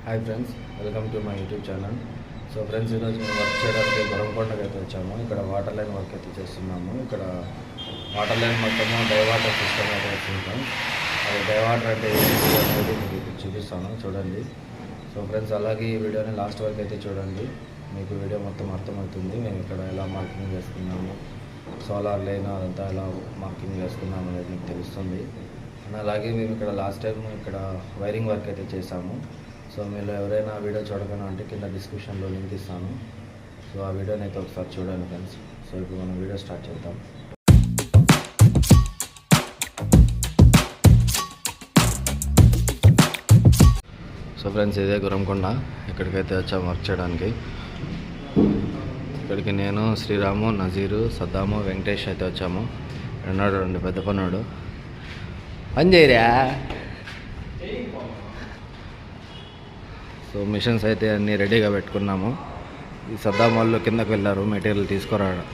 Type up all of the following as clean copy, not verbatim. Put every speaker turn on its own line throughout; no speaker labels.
Hi friends, welcome to my YouTube channel. So friends, ఈరోజు మేము work చేయడానికి గొరంకొండకి అయితే వచ్చాము. ఇక్కడ వాటర్ లైన్ వర్క్ అయితే చేస్తున్నాము. ఇక్కడ వాటర్ లైన్ మొత్తము డైవాటర్ సిస్టమ్ అయితే వచ్చింటాం. అది డైవాటర్ అంటే అనేది మీకు చూపిస్తాను, చూడండి. సో ఫ్రెండ్స్, అలాగే ఈ వీడియోని లాస్ట్ వరకు అయితే చూడండి, మీకు వీడియో మొత్తం అర్థమవుతుంది. మేము ఇక్కడ ఎలా మార్కింగ్ చేసుకున్నాము, సోలార్ లైన్ అదంతా ఎలా మార్కింగ్ చేసుకున్నాము అనేది మీకు తెలుస్తుంది. అలాగే మేము ఇక్కడ లాస్ట్ టైం ఇక్కడ వైరింగ్ వర్క్ అయితే చేసాము. సో మీరు ఎవరైనా వీడియో చూడకుండా అంటే కింద డిస్క్రిప్షన్లో లింక్ ఇస్తాను. సో ఆ వీడియోని అయితే ఒకసారి చూడండి ఫ్రెండ్స్. సో ఇప్పుడు మనం వీడియో స్టార్ట్ చేద్దాం. సో ఫ్రెండ్స్, ఇదే గొరంకొండ. ఇక్కడికైతే వచ్చాము వర్క్ చేయడానికి. ఇక్కడికి నేను, శ్రీరాము, నజీరు, సద్దాము, వెంకటేష్ అయితే వచ్చాము. ఉన్నాడు రెండు పెద్ద పన్నాడు. పని చేయరా? సో మిషన్స్ అయితే అన్నీ రెడీగా పెట్టుకున్నాము. ఈ సద్దాం వాళ్ళు కిందకు వెళ్ళారు మెటీరియల్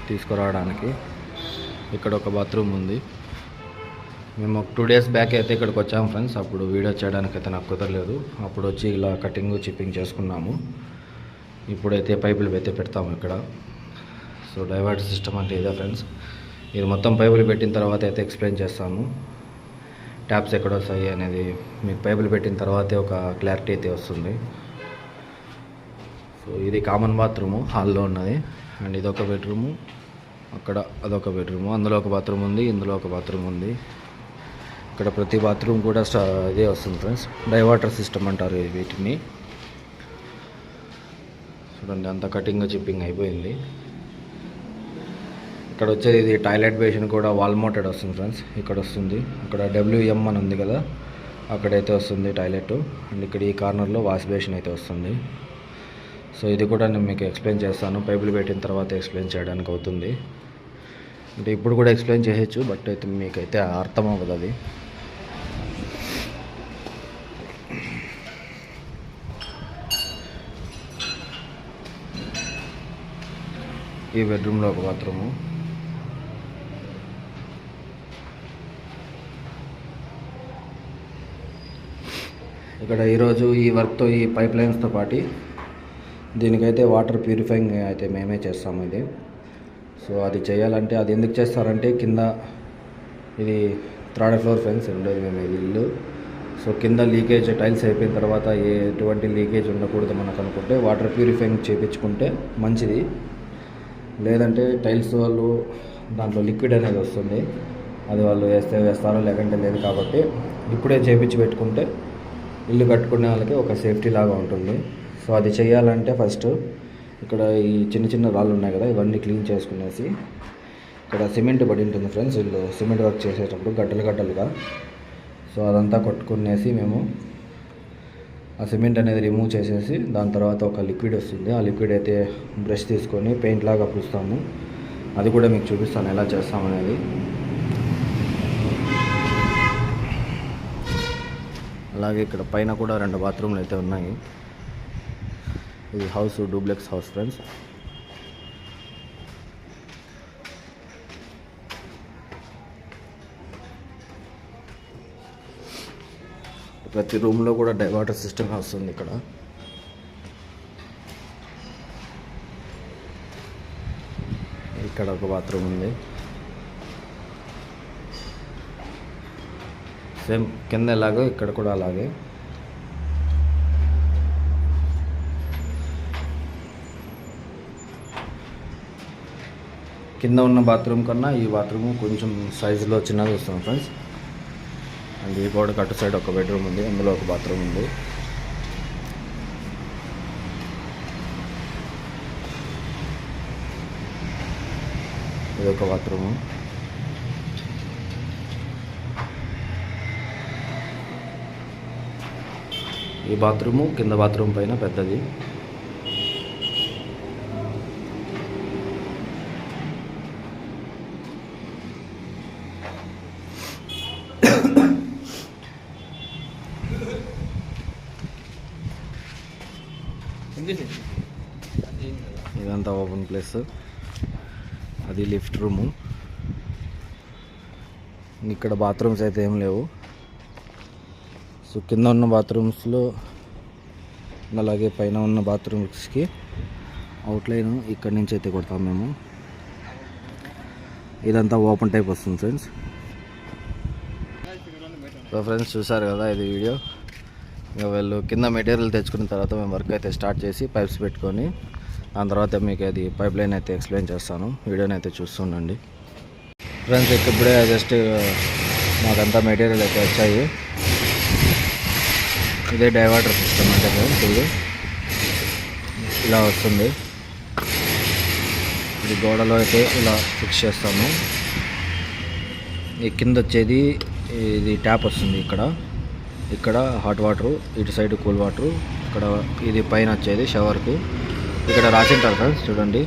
తీసుకురావడానికి. ఇక్కడ ఒక బాత్రూమ్ ఉంది. మేము ఒక 2 days బ్యాక్ అయితే ఇక్కడికి వచ్చాము ఫ్రెండ్స్. అప్పుడు వీడియో చేయడానికి అయితే నాకు కుదరలేదు. అప్పుడు వచ్చి ఇలా కటింగ్ చిప్పింగ్ చేసుకున్నాము. ఇప్పుడైతే పైపులు అయితే పెడతాము ఇక్కడ. సో డైవర్టర్ సిస్టమ్ అంటే ఇదే ఫ్రెండ్స్. ఇది మొత్తం పైపులు పెట్టిన తర్వాత అయితే ఎక్స్ప్లెయిన్ చేస్తాము. ట్యాప్స్ ఎక్కడ వస్తాయి అనేది మీకు పైపులు పెట్టిన తర్వాతే ఒక క్లారిటీ అయితే వస్తుంది. సో ఇది కామన్ బాత్రూము, హాల్లో ఉన్నది. అండ్ ఇదొక బెడ్రూము, అక్కడ అదొక బెడ్రూము. అందులో ఒక బాత్రూమ్ ఉంది, ఇందులో ఒక బాత్రూమ్ ఉంది. ఇక్కడ ప్రతి బాత్రూమ్ కూడా ఇదే వస్తుంది ఫ్రెండ్స్. డైవాటర్ సిస్టమ్ అంటారు వీటిని. చూడండి, అంత కటింగ్ చిప్పింగ్ అయిపోయింది. ఇక్కడ వచ్చేది ఇది టాయిలెట్ బేసిన్ కూడా వాల్ మౌంటెడ్ వస్తుంది ఫ్రెండ్స్. ఇక్కడ వస్తుంది, ఇక్కడ WM అని ఉంది కదా, అక్కడైతే వస్తుంది టాయిలెట్. అండ్ ఇక్కడ ఈ కార్నర్లో వాష్ బేసిన్ అయితే వస్తుంది. సో ఇది కూడా నేను మీకు ఎక్స్ప్లెయిన్ చేస్తాను. పైపులు పెట్టిన తర్వాత ఎక్స్ప్లెయిన్ చేయడానికి అవుతుంది. అంటే ఇప్పుడు కూడా ఎక్స్ప్లెయిన్ చేయొచ్చు, బట్ అయితే మీకైతే అర్థం అవ్వదు అది. ఈ బెడ్రూమ్లో ఒక బాత్రూము. ఇక్కడ ఈరోజు ఈ వర్క్తో ఈ పైప్ లైన్స్తో పాటు దీనికైతే వాటర్ ప్యూరిఫైయింగ్ అయితే మేమే చేస్తాము ఇది. సో అది చేయాలంటే అది ఎందుకు చేస్తారంటే కింద ఇది 3rd floor ఫ్రెండ్స్ ఉండేది మేము ఇది ఇల్లు. సో కింద లీకేజ్ టైల్స్ అయిపోయిన తర్వాత ఎటువంటి లీకేజ్ ఉండకూడదు మనకు అనుకుంటే వాటర్ ప్యూరిఫైయింగ్ చేయించుకుంటే మంచిది. లేదంటే టైల్స్ వాళ్ళు దాంట్లో లిక్విడ్ అనేది వస్తుంది, అది వాళ్ళు వేస్తారో లేకంటే లేదు. కాబట్టి ఇప్పుడే చేయించి పెట్టుకుంటే ఇల్లు కట్టుకునే వాళ్ళకి ఒక సేఫ్టీ లాగా ఉంటుంది. సో అది చేయాలంటే ఫస్ట్ ఇక్కడ ఈ చిన్న చిన్న రాళ్ళు ఉన్నాయి కదా, ఇవన్నీ క్లీన్ చేసుకునేసి ఇక్కడ సిమెంట్ పడి ఉంటుంది ఫ్రెండ్స్. వీళ్ళు సిమెంట్ వర్క్ చేసేటప్పుడు గడ్డలుగా. సో అదంతా కొట్టుకునేసి మేము ఆ సిమెంట్ అనేది రిమూవ్ చేసేసి దాని తర్వాత ఒక లిక్విడ్ వస్తుంది. ఆ లిక్విడ్ అయితే బ్రష్ తీసుకొని పెయింట్ లాగా పూస్తాము. అది కూడా మీకు చూపిస్తాను ఎలా చేస్తామనేది. అలాగే ఇక్కడ పైన కూడా 2 బాత్రూమ్లు అయితే ఉన్నాయి. ఇది హౌస్ డూప్లెక్స్ హౌస్ ఫ్రెండ్స్. ప్రతి రూమ్లో కూడా డైవాటర్ సిస్టమ్ వస్తుంది. ఇక్కడ ఇక్కడ ఒక బాత్రూమ్ ఉంది. సేమ్ కింద ఎలాగో ఇక్కడ కూడా అలాగే. కింద ఉన్న బాత్రూమ్ కన్నా ఈ బాత్రూమ్ కొంచెం సైజులో చిన్నగా వస్తుంది ఫ్రెండ్స్. అండ్ ఈ గోడకు అటు సైడ్ ఒక బెడ్రూమ్ ఉంది, అందులో ఒక బాత్రూమ్ ఉంది. ఇది ఒక బాత్రూము. ఈ బాత్రూము కింద బాత్రూమ్ పైన పెద్దది. ఇదంతా ఓపెన్ ప్లేస్. అది లిఫ్ట్ రూము. ఇక్కడ బాత్రూమ్స్ అయితే ఏం లేవు. సో కింద ఉన్న బాత్రూమ్స్లో అలాగే పైన ఉన్న బాత్రూమ్స్కి అవుట్లైన్ ఇక్కడి నుంచి అయితే కొడతాం మేము. ఇదంతా ఓపెన్ టైప్ వస్తుంది ఫ్రెండ్స్. సో ఫ్రెండ్స్ చూసారు కదా ఇది వీడియో. ఇంకా వీళ్ళు కింద మెటీరియల్ తెచ్చుకున్న తర్వాత మేము వర్క్ అయితే స్టార్ట్ చేసి పైప్స్ పెట్టుకొని దాని తర్వాత మీకు అది పైప్ లైన్ అయితే ఎక్స్ప్లెయిన్ చేస్తాను. వీడియోని అయితే చూస్తుండండి ఫ్రెండ్స్. ఇప్పుడే జస్ట్ మాకంతా మెటీరియల్ అయితే వచ్చాయి. ఇదే డైవర్టర్ సిస్టమ్ అంటే ఫ్రెండ్స్ ఇది ఇలా వస్తుంది. ఇది గోడలో అయితే ఇలా ఫిక్స్ చేస్తాము. ఈ కింద వచ్చేది ఇది ట్యాప్ వస్తుంది. ఇక్కడ హాట్ వాటరు, ఇటు సైడ్ కూల్ వాటరు, ఇక్కడ ఇది పైన వచ్చేది షవర్కు. ఇక్కడ రాసింటారు ఫ్రెండ్స్ చూడండి.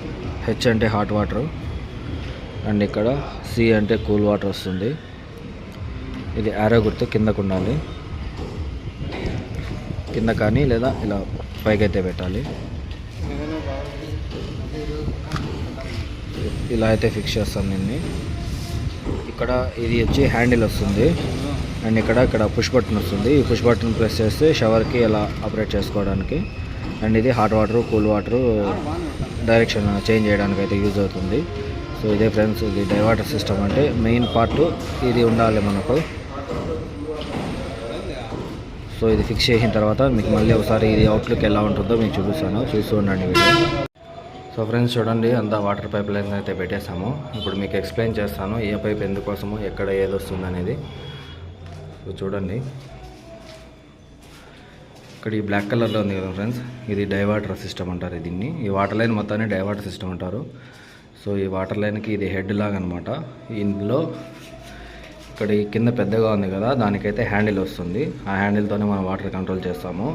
హెచ్ అంటే హాట్ వాటరు అండ్ ఇక్కడ సి అంటే కూల్ వాటర్ వస్తుంది. ఇది యారో గుర్తు కిందకు ఉండాలి, కింద కానీ లేదా ఇలా పైకైతే పెట్టాలి. ఇలా అయితే ఫిక్స్ చేస్తాను దీన్ని. ఇక్కడ ఇది వచ్చి హ్యాండిల్ వస్తుంది అండ్ ఇక్కడ పుష్ బటన్ వస్తుంది. ఈ పుష్ బటన్ ప్రెస్ చేస్తే షవర్కి ఇలా ఆపరేట్ చేసుకోవడానికి అండ్ ఇది hot water cool water direction change చేయడానికి అయితే యూజ్ అవుతుంది. సో ఇదే ఫ్రెండ్స్ ఇది డైవర్టర్ సిస్టమ్ అంటే మెయిన్ పార్ట్ ఇది ఉండాలి మనకు. సో ఇది ఫిక్స్ చేసిన తర్వాత మీకు మళ్ళీ ఒకసారి ఇది అవుట్లుక్ ఎలా ఉంటుందో మీకు చూపిస్తాను, చూస్తూ ఉండండి వీడియో. సో ఫ్రెండ్స్ చూడండి అంతా వాటర్ పైప్ లైన్ అయితే పెట్టేసాము. ఇప్పుడు మీకు ఎక్స్ప్లెయిన్ చేస్తాను ఏ పైప్ ఎందుకోసమో ఎక్కడ ఏది వస్తుంది అనేది. సో చూడండి ఇక్కడ ఈ బ్లాక్ కలర్లో ఉంది కదా ఫ్రెండ్స్, ఇది డైవర్టర్ సిస్టమ్ అంటారు దీన్ని. ఈ వాటర్ లైన్ మొత్తాన్ని డైవర్టర్ సిస్టమ్ అంటారు. సో ఈ వాటర్ లైన్కి ఇది హెడ్ లాగా అనమాట. ఇందులో ఇక్కడ ఈ కింద పెద్దగా ఉంది కదా దానికైతే హ్యాండిల్ వస్తుంది. ఆ హ్యాండిల్తోనే మనం వాటర్ కంట్రోల్ చేస్తాము.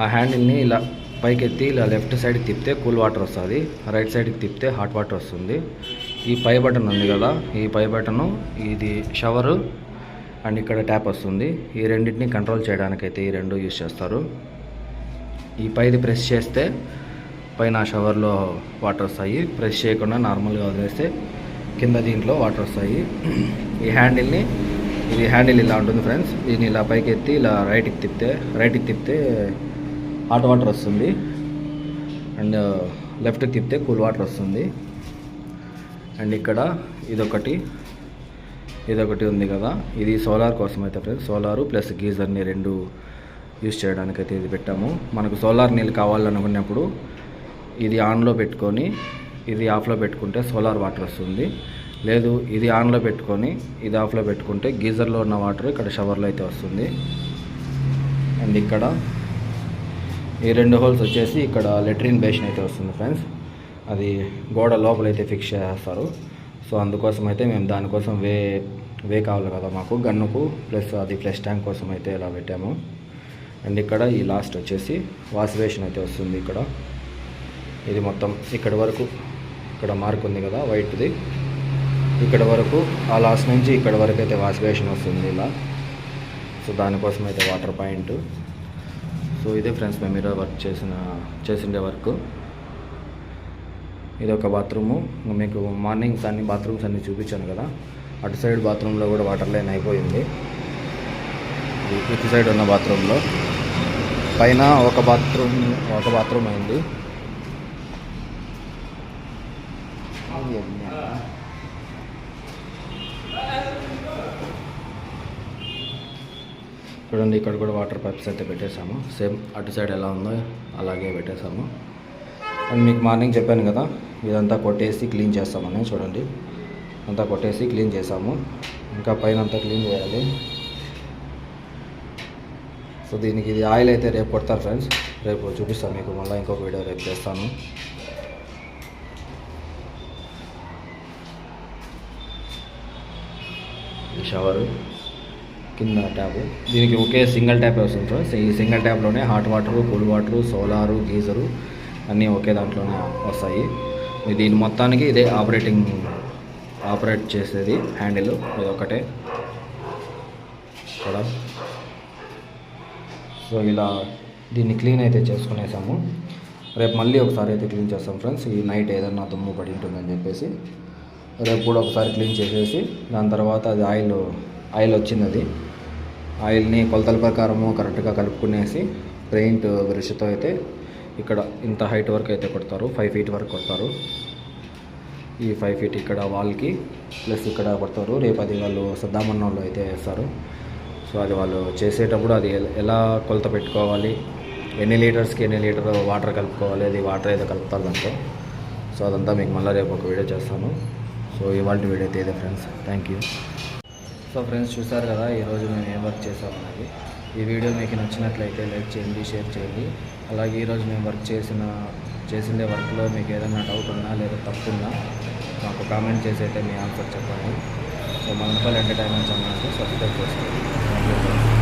ఆ హ్యాండిల్ని ఇలా పైకి ఎత్తి ఇలా లెఫ్ట్ సైడ్కి తిప్పితే కూల్ వాటర్ వస్తుంది, రైట్ సైడ్కి తిప్పితే హాట్ వాటర్ వస్తుంది. ఈ పై బటన్ ఉంది కదా, ఈ పై బటను ఇది షవరు అండ్ ఇక్కడ ట్యాప్ వస్తుంది. ఈ రెండింటిని కంట్రోల్ చేయడానికైతే ఈ రెండు యూజ్ చేస్తారు. ఈ పైది ప్రెస్ చేస్తే పైన షవర్లో వాటర్ వస్తాయి, ప్రెస్ చేయకుండా నార్మల్గా వదిలేస్తే కింద దీంట్లో వాటర్ వస్తాయి. ఈ హ్యాండిల్ని ఇది హ్యాండిల్ ఇలా ఉంటుంది ఫ్రెండ్స్. దీన్ని ఇలా పైకి ఎత్తి ఇలా రైట్కి తిప్పితే హాట్ వాటర్ వస్తుంది అండ్ లెఫ్ట్కి తిప్పితే కూల్ వాటర్ వస్తుంది. అండ్ ఇక్కడ ఇదొకటి ఉంది కదా, ఇది సోలార్ కోసం అయితే ఫ్రెండ్స్. సోలారు ప్లస్ గీజర్ని రెండు యూజ్ చేయడానికైతే ఇది పెట్టాము. మనకు సోలార్ నీళ్ళు కావాలనుకున్నప్పుడు ఇది ఆన్లో పెట్టుకొని ఇది ఆఫ్లో పెట్టుకుంటే సోలార్ వాటర్ వస్తుంది. లేదు ఇది ఆన్లో పెట్టుకొని ఇది ఆఫ్లో పెట్టుకుంటే గీజర్లో ఉన్న వాటర్ ఇక్కడ షవర్లో అయితే వస్తుంది. అండ్ ఇక్కడ ఈ రెండు హోల్స్ వచ్చేసి ఇక్కడ లెట్రిన్ బేసిన్ అయితే వస్తుంది ఫ్రెండ్స్. అది గోడ లోపలైతే ఫిక్స్ చేస్తారు. సో అందుకోసం అయితే మేము దానికోసం వే కావాలి కదా మాకు గన్నుకు, ప్లస్ అది ఫ్లష్ ట్యాంక్ కోసం అయితే ఇలా పెట్టాము. అండ్ ఇక్కడ ఈ లాస్ట్ వచ్చేసి వాష్ బేసిన్ అయితే వస్తుంది. ఇది మొత్తం ఇక్కడ వరకు ఇక్కడ మార్క్ ఉంది కదా వైట్ది, ఇక్కడ వరకు ఆ లాస్ట్ నుంచి ఇక్కడ వరకు అయితే వాష్ బేసిన్ వస్తుంది ఇలా. సో దానికోసం అయితే వాటర్ పాయింట్. సో ఇదే ఫ్రెండ్స్ మేము ఈరోజు చేసిండే వర్క్. ఇది ఒక బాత్రూము. మీకు మార్నింగ్స్ అన్ని బాత్రూమ్స్ అన్నీ చూపించాను కదా, అటు సైడ్ బాత్రూంలో కూడా వాటర్ లైన్ అయిపోయింది. ఇటు సైడ్ ఉన్న బాత్రూంలో పైన ఒక బాత్రూమ్ అయింది. చూడండి ఇక్కడ కూడా వాటర్ పైప్స్ అయితే పెట్టేసాము. సేమ్ అటు సైడ్ ఎలా ఉందో అలాగే పెట్టేసాము. అండ్ మీకు మార్నింగ్ చెప్పాను కదా ఇదంతా కొట్టేసి క్లీన్ చేస్తామని. చూడండి అంతా కొట్టేసి క్లీన్ చేసాము. ఇంకా పైన అంతా క్లీన్ చేయాలి. సో దీనికి ఇది ఆయిల్ అయితే రేపు కొడతారు ఫ్రెండ్స్. రేపు చూపిస్తాను మీకు, మళ్ళీ ఇంకొక వీడియో రేపు చేస్తాను. షవరు కింద ట్యాప్, దీనికి ఒకే సింగిల్ ట్యాప్ వస్తుంది ఫ్రెండ్స్. ఈ సింగిల్ ట్యాప్లోనే hot water cool water solar geyser అన్నీ ఒకే దాంట్లోనే వస్తాయి. దీని మొత్తానికి ఇదే ఆపరేట్ చేసేది హ్యాండిల్ ఇది ఒకటే ఇక్కడ. సో ఇలా దీన్ని క్లీన్ అయితే చేసుకునేసాము. రేపు మళ్ళీ ఒకసారి అయితే క్లీన్ చేస్తాం ఫ్రెండ్స్. ఈ నైట్ ఏదన్నా దుమ్ము పడి ఉంటుందని చెప్పేసి రేపు కూడా ఒకసారి క్లీన్ చేసేసి దాని తర్వాత అది ఆయిల్ వచ్చింది. అది ఆయిల్ని కొలతల ప్రకారము కరెక్ట్గా కలుపుకునేసి పెయింట్ బ్రష్తో అయితే ఇక్కడ ఇంత హైట్ వరకు అయితే కొడతారు, 5 ఫీట్ వరకు కొడతారు. ఈ 5 ఫీట్ ఇక్కడ వాల్కి ప్లస్ ఇక్కడ కొడతారు. రేపు అది వాళ్ళు సద్దామన్నోళ్ళు అయితే వేస్తారు. సో అది వాళ్ళు చేసేటప్పుడు అది ఎలా కొలత పెట్టుకోవాలి, ఎన్ని లీటర్స్కి ఎన్ని లీటర్ వాటర్ కలుపుకోవాలి, అది వాటర్ ఏదో కలుపుతారు దాంట్లో. సో అదంతా మీకు మళ్ళీ రేపు ఒక వీడియో చేస్తాను. సో ఇవాళ వీడియో అయితే ఇదే friends, thank you. So friends చూసారు కదా ఈరోజు మేము ఏం వర్క్ చేసామన్నది. ఈ వీడియో మీకు నచ్చినట్లయితే లైక్ చేయండి, షేర్ చేయండి. అలాగే ఈరోజు మేము చేసిందే వర్క్లో మీకు ఏదైనా డౌట్ ఉన్నా లేదా తప్పు ఉన్నా మాకు కామెంట్ చేసి అయితే మీ ఆన్సర్ చెప్పండి. సో మదనపల్లి ఎంటర్టైన్మెంట్ ఛానల్కి సబ్స్క్రైబ్ చేసుకోండి.